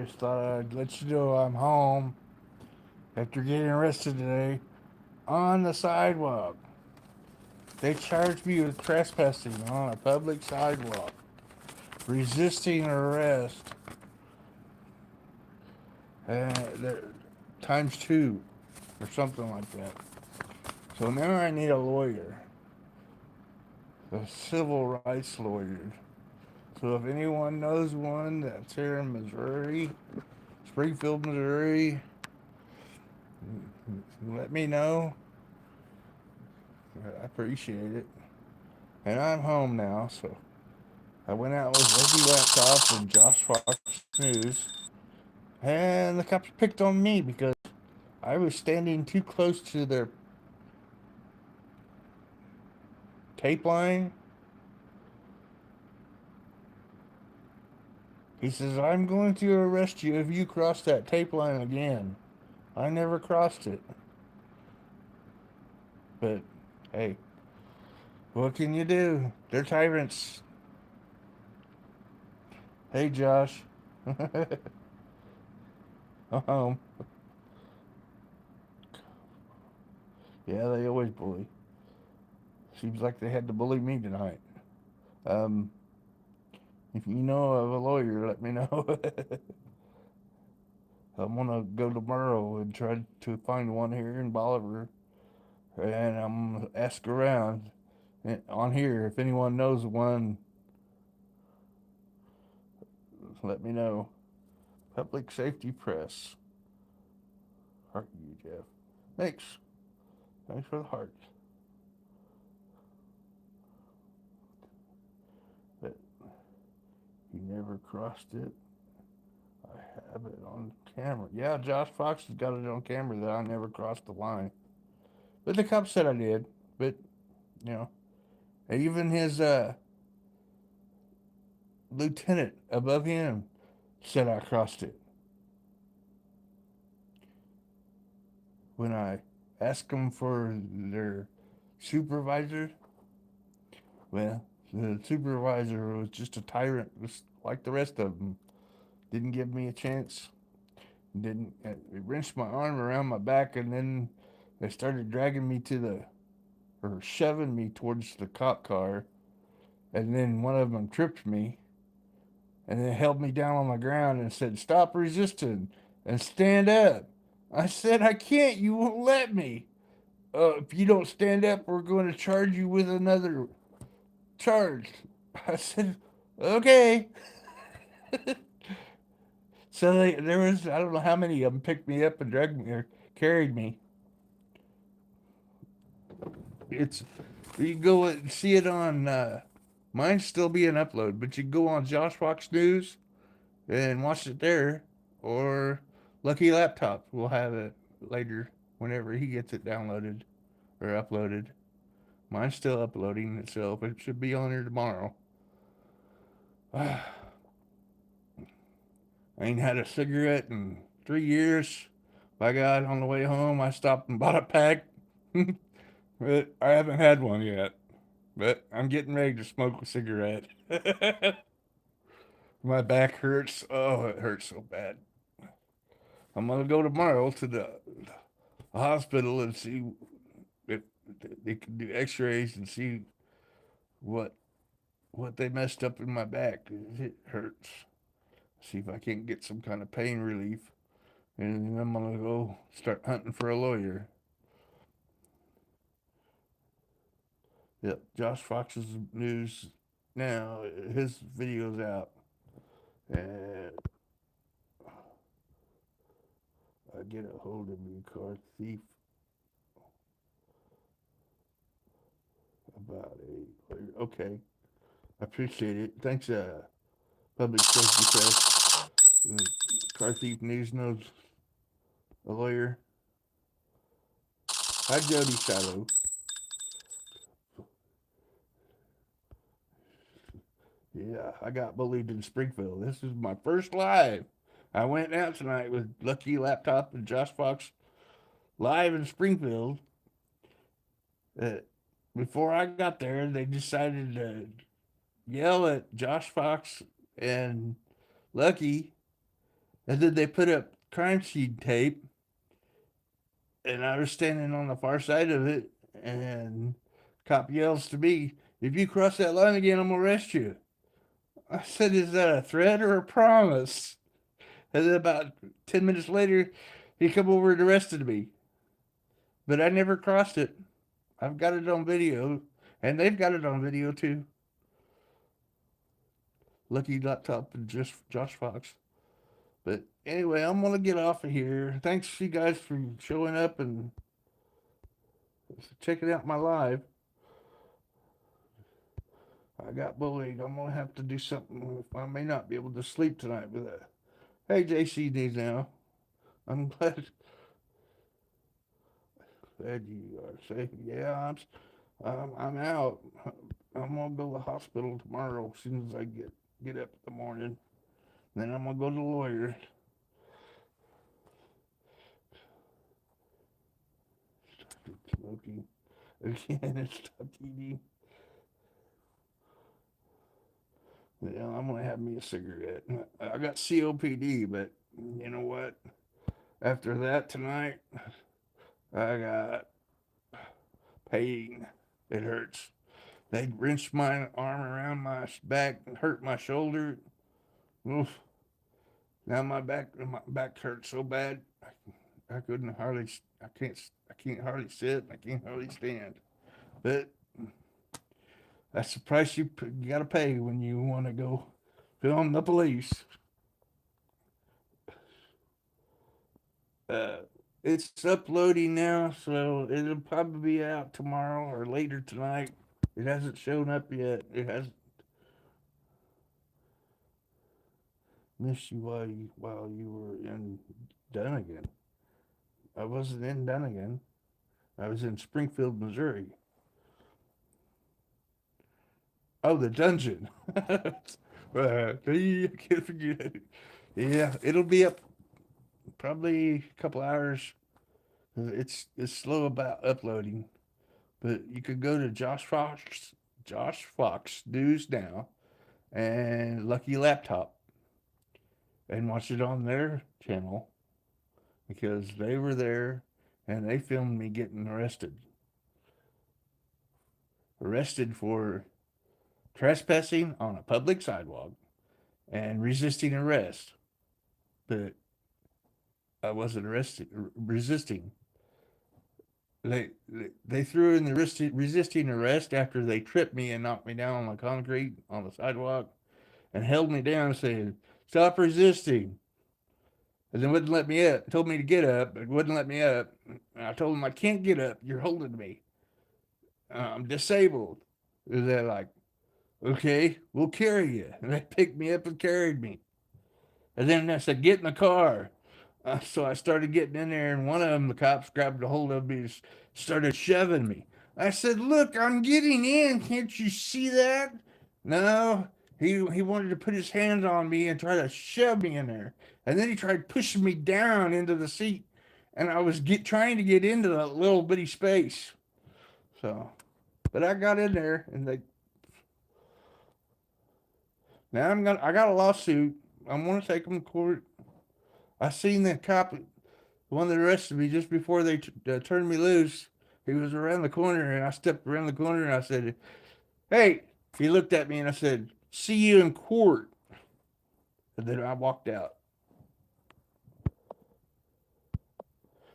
just thought I'd let you know I'm home after getting arrested today on the sidewalk. They charged me with trespassing on a public sidewalk, resisting arrest, and times two or something like that. So now I need a lawyer, a civil rights lawyer. So if anyone knows one that's here in Missouri, Springfield, Missouri, let me know. I appreciate it. And I'm home now, so I went out with Reggie Laptop and Josh Fox News, and the cops picked on me because I was standing too close to their tape line. He says, I'm going to arrest you if you cross that tape line again. I never crossed it. But hey, what can you do? They're tyrants. Hey, Josh. um, yeah, they always bully. Seems like they had to bully me tonight. Um, if you know of a lawyer, let me know. I'm gonna go tomorrow and try to find one here in Bolivar, and I'm gonna ask around on here if anyone knows one. Let me know. Public Safety Press. Heart you, Jeff. Thanks. Thanks for the heart. But you never crossed it. I have it on camera. Yeah, Josh Fox has got it on camera that I never crossed the line. But the cop said I did. But, you know, even his lieutenant above him said I crossed it. When I asked them for their supervisor, well, the supervisor was just a tyrant, just like the rest of them. Didn't give me a chance. Didn't it wrenched my arm around my back, and then they started dragging me to the or shoving me towards the cop car, and then one of them tripped me, and then held me down on the ground and said, "Stop resisting and stand up." I said, "I can't. You won't let me. If you don't stand up, we're going to charge you with another charge." I said, "Okay." So there was, I don't know how many of them picked me up and dragged me or carried me. It's you can go and see it on mine's still being uploaded, but you can go on Josh Fox News and watch it there, or Lucky Laptop will have it later whenever he gets it downloaded or uploaded. Mine's still uploading itself. It should be on here tomorrow. I ain't had a cigarette in 3 years. By God, on the way home, I stopped and bought a pack. But I haven't had one yet. But I'm getting ready to smoke a cigarette. My back hurts. Oh, it hurts so bad. I'm gonna go tomorrow to the hospital and see if they can do X-rays and see what what they messed up in my back. It hurts. See if I can't get some kind of pain relief, and then I'm gonna go start hunting for a lawyer. Yep, Josh Fox's news now. His video's out, and I get a hold of you, car thief, about a. Okay, I appreciate it. Thanks, Public Safety Press. Car thief news knows a lawyer. Hi, Jody Shiloh. Yeah, I got bullied in Springfield. This is my first live. I went out tonight with Lucky Laptop and Josh Fox live in Springfield. Uh, Before I got there, they decided to yell at Josh Fox and Lucky And then they put up crime scene tape, and I was standing on the far side of it, and cop yells to me, "If you cross that line again, I'm gonna arrest you." I said, "Is that a threat or a promise?" And then about 10 minutes later, he come over and arrested me. But I never crossed it. I've got it on video, and they've got it on video too. Lucky Laptop and just Josh Fox. But anyway, I'm gonna get off of here. Thanks you guys for showing up and checking out my live. I got bullied. I'm gonna have to do something. I may not be able to sleep tonight with that. Hey, JCD now. I'm glad you are safe. Yeah, I'm out. I'm gonna go to the hospital tomorrow as soon as I get up in the morning. Then I'm gonna go to the lawyer. Started smoking again and stopped eating. Yeah, I'm gonna have me a cigarette. I got COPD, but you know what? After that tonight, I got pain. It hurts. They wrenched my arm around my back and hurt my shoulder. Oof. Now my back hurts so bad. I couldn't hardly. I can't hardly sit. I can't hardly stand. But that's the price you got to pay when you want to go film the police. Uh, it's uploading now, so it'll probably be out tomorrow or later tonight. It hasn't shown up yet. It hasn't missed you while you were in Dunnigan. I wasn't in Dunnigan. I was in Springfield, Missouri. Oh, the dungeon. I can't forget it. Yeah, it'll be up probably a couple hours. It's slow about uploading, but you could go to Josh Fox News Now and Lucky Laptop and watch it on their channel because they were there and they filmed me getting arrested for trespassing on a public sidewalk and resisting arrest. But I wasn't arrested resisting. They threw in the resisting arrest after they tripped me and knocked me down on the concrete on the sidewalk and held me down saying, "Stop resisting." And then wouldn't let me up. Told me to get up, but wouldn't let me up. And I told them, "I can't get up. You're holding me. I'm disabled." And they're like, "Okay, we'll carry you." And they picked me up and carried me. And then I said, "Get in the car." So I started getting in there, and one of them, the cops grabbed a hold of me and started shoving me. I said, "Look, I'm getting in. Can't you see that?" No, he wanted to put his hands on me and try to shove me in there. And then he tried pushing me down into the seat, and I was trying to get into that little bitty space. So, but I got in there, and now I got a lawsuit. I'm gonna take them to court. I seen the cop, the one that arrested me just before they turned me loose. He was around the corner, and I stepped around the corner, and I said, "Hey." He looked at me, and I said, "See you in court." And then I walked out.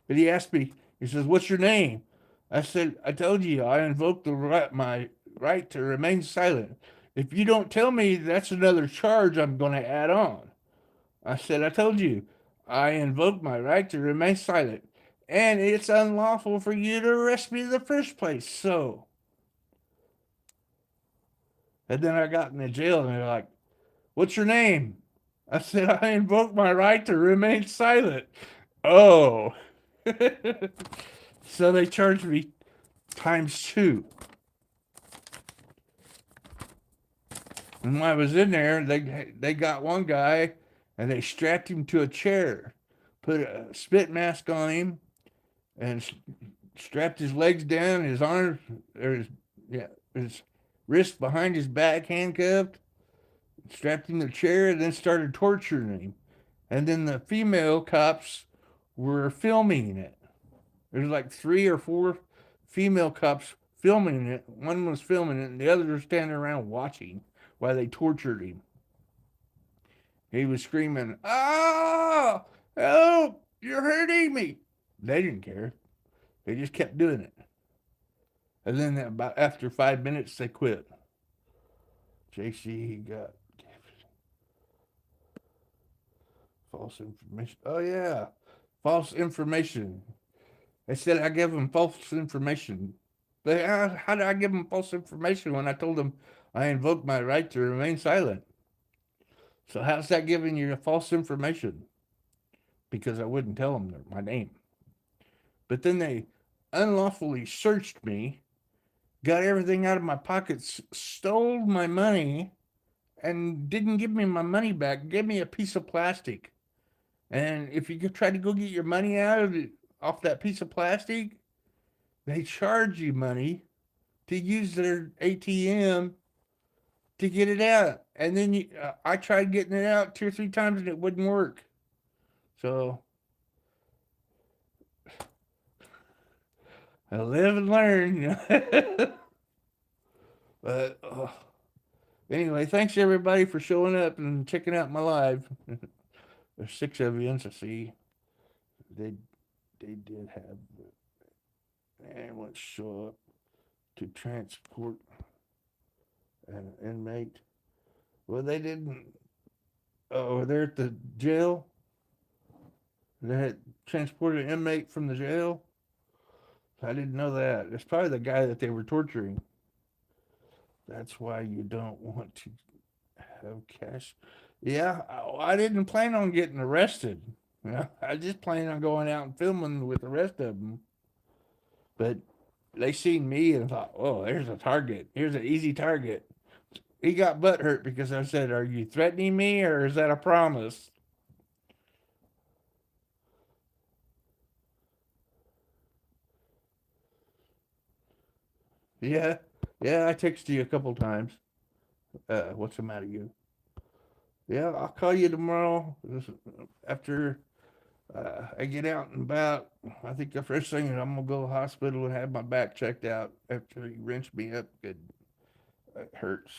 But he asked me, he says, "What's your name?" I said, "I told you I invoked my right to remain silent. If you don't tell me, that's another charge I'm going to add on." I said, "I told you I invoked my right to remain silent, and it's unlawful for you to arrest me in the first place." So, and then I got in the jail, and they're like, "What's your name?" I said, "I invoked my right to remain silent." Oh. So they charged me times two. And when I was in there, they got one guy and they strapped him to a chair, put a spit mask on him, and strapped his legs down, his arms, or his wrist behind his back, handcuffed, strapped him to the chair, and then started torturing him. And then the female cops were filming it. There's like 3 or 4 female cops filming it. One was filming it, and the others were standing around watching while they tortured him. He was screaming, "Ah, help! You're hurting me!" They didn't care. They just kept doing it. And then about after 5 minutes, they quit. JC got false information. Oh yeah, false information. They said I gave them false information. But how did I give them false information when I told them I invoked my right to remain silent? So how's that giving you false information? Because I wouldn't tell them my name. But then they unlawfully searched me, got everything out of my pockets, stole my money, and didn't give me my money back. Gave me a piece of plastic. And if you try to go get your money out of it, off that piece of plastic, they charge you money to use their ATM to get it out. And then I tried getting it out 2 or 3 times and it wouldn't work. So I live and learn. But anyway, thanks everybody for showing up and checking out my live. There's 6 of you, I see. They did have the ambulance show up to transport an inmate. Well, they didn't. Oh, they're at the jail. They had transported an inmate from the jail. I didn't know that. It's probably the guy that they were torturing. That's why you don't want to have cash. Yeah, I didn't plan on getting arrested. I just planned on going out and filming with the rest of them. But they seen me and thought, oh, there's a target. Here's an easy target. He got butt hurt because I said, are you threatening me or is that a promise? Yeah, I texted you a couple times. What's the matter, you? Yeah, I'll call you tomorrow after I get out and about. I think the first thing is I'm gonna go to the hospital and have my back checked out after he wrenched me up. It hurts.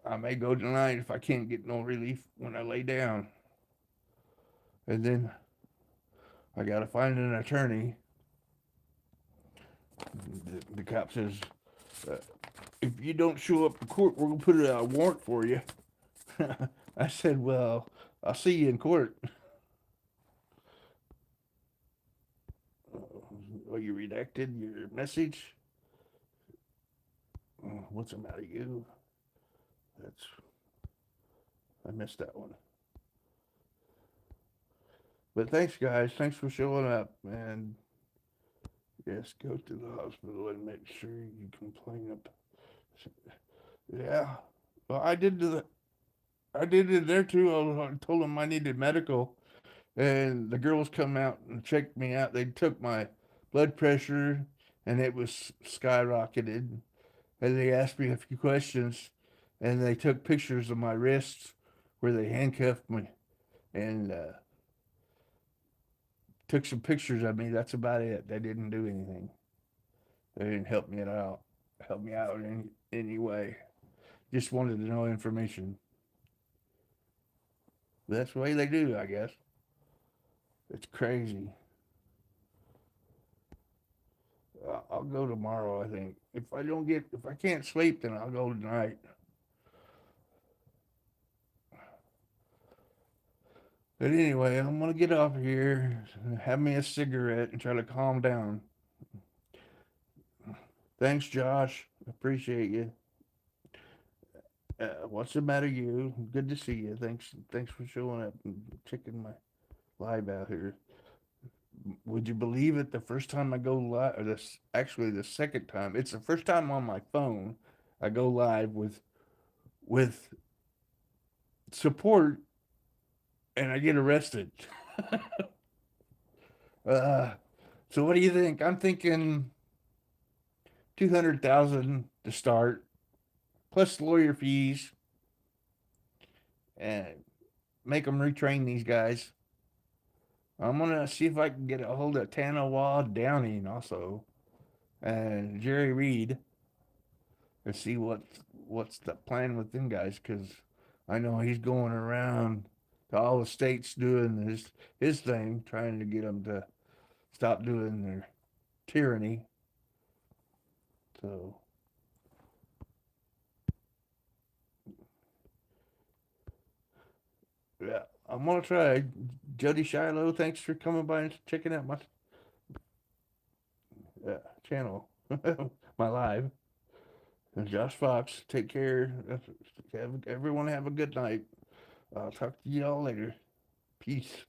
I may go tonight if I can't get no relief when I lay down. And then I gotta find an attorney. The cop says, uh, if you don't show up to court, we're gonna put a warrant for you. I said, well, I'll see you in court. Oh, you redacted your message? What's the matter, you? I missed that one. But thanks, guys. Thanks for showing up. And yes, go to the hospital and make sure you complain up. Yeah. Well, I did it there too. I told them I needed medical, and the girls come out and checked me out. They took my blood pressure, and it was skyrocketed. And they asked me a few questions, and they took pictures of my wrists where they handcuffed me, and took some pictures of me. That's about it. They didn't do anything. They didn't help me out in any way. Just wanted to know information. That's the way they do, I guess. It's crazy. I'll go tomorrow, I think. If I can't sleep, then I'll go tonight. But anyway, I'm gonna get off here, have me a cigarette, and try to calm down. Thanks, Josh. Appreciate you. What's the matter, you? Good to see you. Thanks for showing up and checking my live out here. Would you believe it? The first time I go live, or actually the second time, it's the first time on my phone I go live with support, and I get arrested. uh, so what do you think? I'm thinking 200,000 to start, plus lawyer fees, and make them retrain these guys. I'm gonna see if I can get a hold of Tanawa Downing also and Jerry Reed and see what's the plan with them guys, because I know he's going around to all the states doing his thing, trying to get them to stop doing their tyranny. So yeah, I'm gonna try. Jody Shiloh, thanks for coming by and checking out my channel, my live. And Josh Fox, take care. Everyone have a good night. I'll talk to y'all later. Peace.